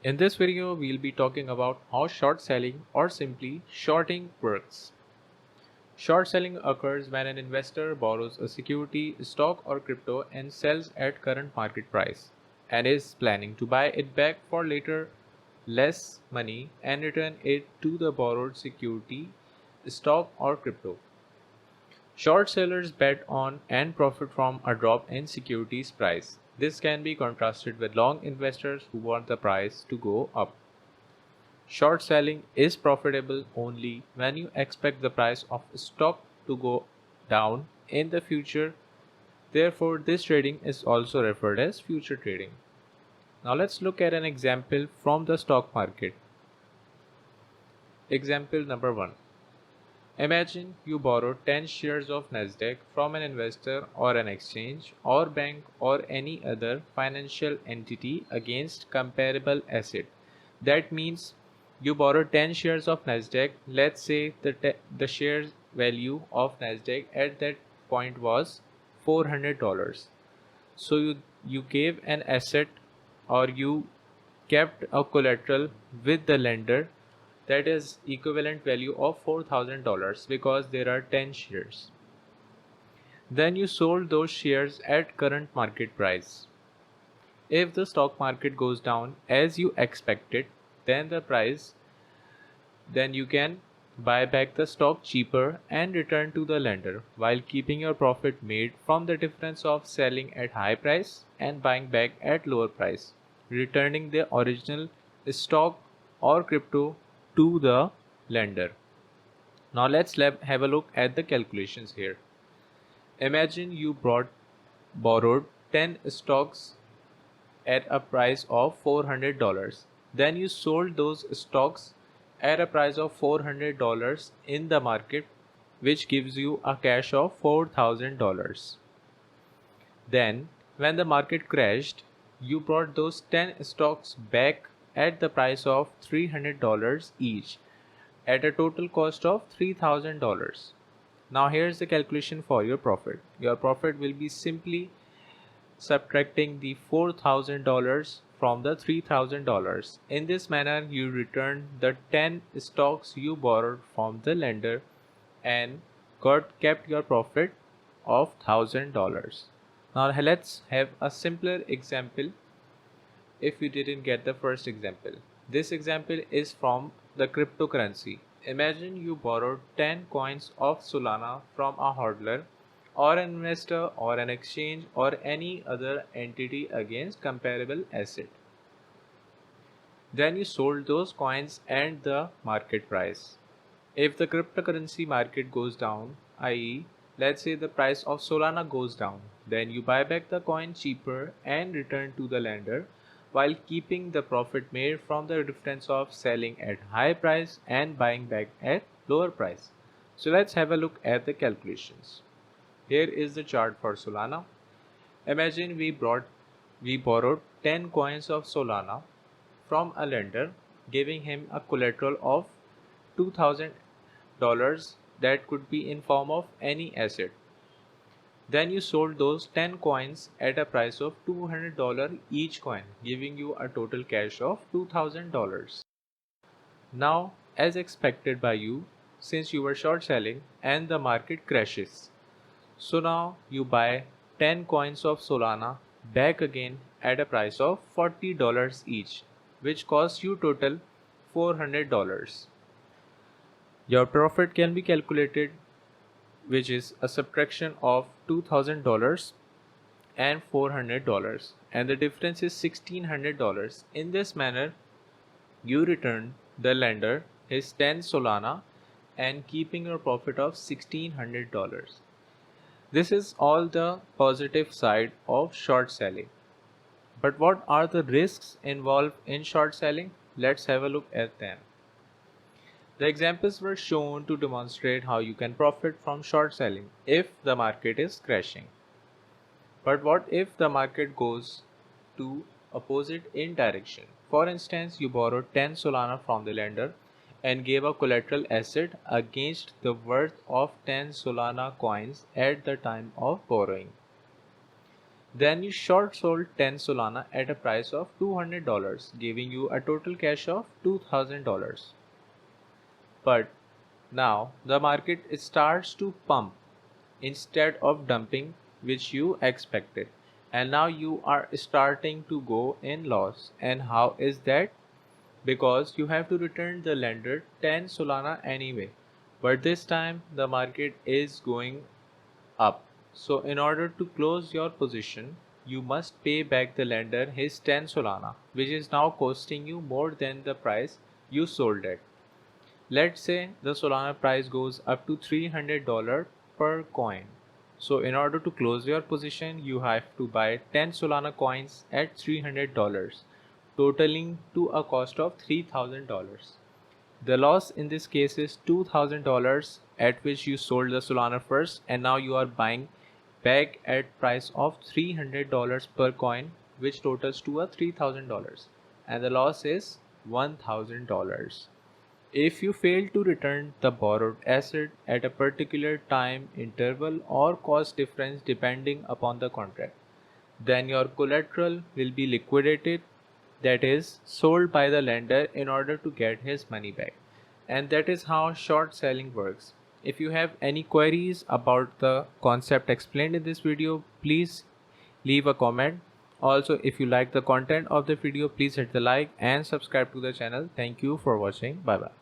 In this video, we'll be talking about how short selling or simply shorting works. Short selling occurs when an investor borrows a security, stock or crypto and sells at current market price and is planning to buy it back for later less money and return it to the borrowed security, stock or crypto. Short sellers bet on and profit from a drop in securities price. This can be contrasted with long investors who want the price to go up. Short selling is profitable only when you expect the price of a stock to go down in the future. Therefore, this trading is also referred as future trading. Now let's look at an example from the stock market. Example number 1. Imagine you borrow 10 shares of Nasdaq from an investor or an exchange or bank or any other financial entity against comparable asset. That means you borrow 10 shares of Nasdaq. Let's say the shares value of Nasdaq at that point was $400. So you gave an asset or you kept a collateral with the lender that is equivalent value of $4,000 because there are 10 shares. Then you sold those shares at current market price. If the stock market goes down as you expected, then then you can buy back the stock cheaper and return to the lender while keeping your profit made from the difference of selling at high price and buying back at lower price, returning the original stock or crypto to the lender. Now let's have a look at the calculations here. Imagine you borrowed 10 stocks at a price of $400. Then you sold those stocks at a price of $400 in the market, which gives you a cash of $4,000. Then, when the market crashed, you brought those 10 stocks back at the price of $300 each at a total cost of $3,000. Now here's the calculation for your profit. Your profit will be simply subtracting the $4,000 from the $3,000. In this manner, you return the 10 stocks you borrowed from the lender and kept your profit of $1,000. Now let's have a simpler example if you didn't get the first example. This example is from the cryptocurrency. Imagine you borrowed 10 coins of Solana from a hodler or an investor or an exchange or any other entity against comparable asset. Then you sold those coins at the market price. If the cryptocurrency market goes down, i.e., let's say the price of Solana goes down, then you buy back the coin cheaper and return to the lender while keeping the profit made from the difference of selling at high price and buying back at lower price. So let's have a look at the calculations. Here is the chart for Solana. Imagine we borrowed 10 coins of Solana from a lender, giving him a collateral of $2,000 that could be in form of any asset. Then you sold those 10 coins at a price of $200 each coin, giving you a total cash of $2,000. Now, as expected by you, since you were short selling and the market crashes, so now you buy 10 coins of Solana back again at a price of $40 each, which costs you total $400. Your profit can be calculated, which is a subtraction of $2,000 and $400, and the difference is $1,600. In this manner, you return the lender his 10 Solana and keeping your profit of $1,600. This is all the positive side of short selling. But what are the risks involved in short selling? Let's have a look at them. The examples were shown to demonstrate how you can profit from short selling if the market is crashing. But what if the market goes to opposite in direction? For instance, you borrowed 10 Solana from the lender and gave a collateral asset against the worth of 10 Solana coins at the time of borrowing. Then you short sold 10 Solana at a price of $200, giving you a total cash of $2,000. But now the market starts to pump instead of dumping, which you expected, and now you are starting to go in loss. And how is that? Because you have to return the lender 10 Solana anyway, but this time the market is going up. So in order to close your position, you must pay back the lender his 10 Solana, which is now costing you more than the price you sold at. Let's say the Solana price goes up to $300 per coin. So in order to close your position, you have to buy 10 Solana coins at $300, totaling to a cost of $3,000. The loss in this case is $2,000 at which you sold the Solana first, and now you are buying back at price of $300 per coin, which totals to a $3,000, and the loss is $1,000. If you fail to return the borrowed asset at a particular time interval or cost difference depending upon the contract, then your collateral will be liquidated, that is, sold by the lender in order to get his money back. And that is how short selling works. If you have any queries about the concept explained in this video, please leave a comment. Also, if you like the content of the video, please hit the like and subscribe to the channel. Thank you for watching. Bye bye.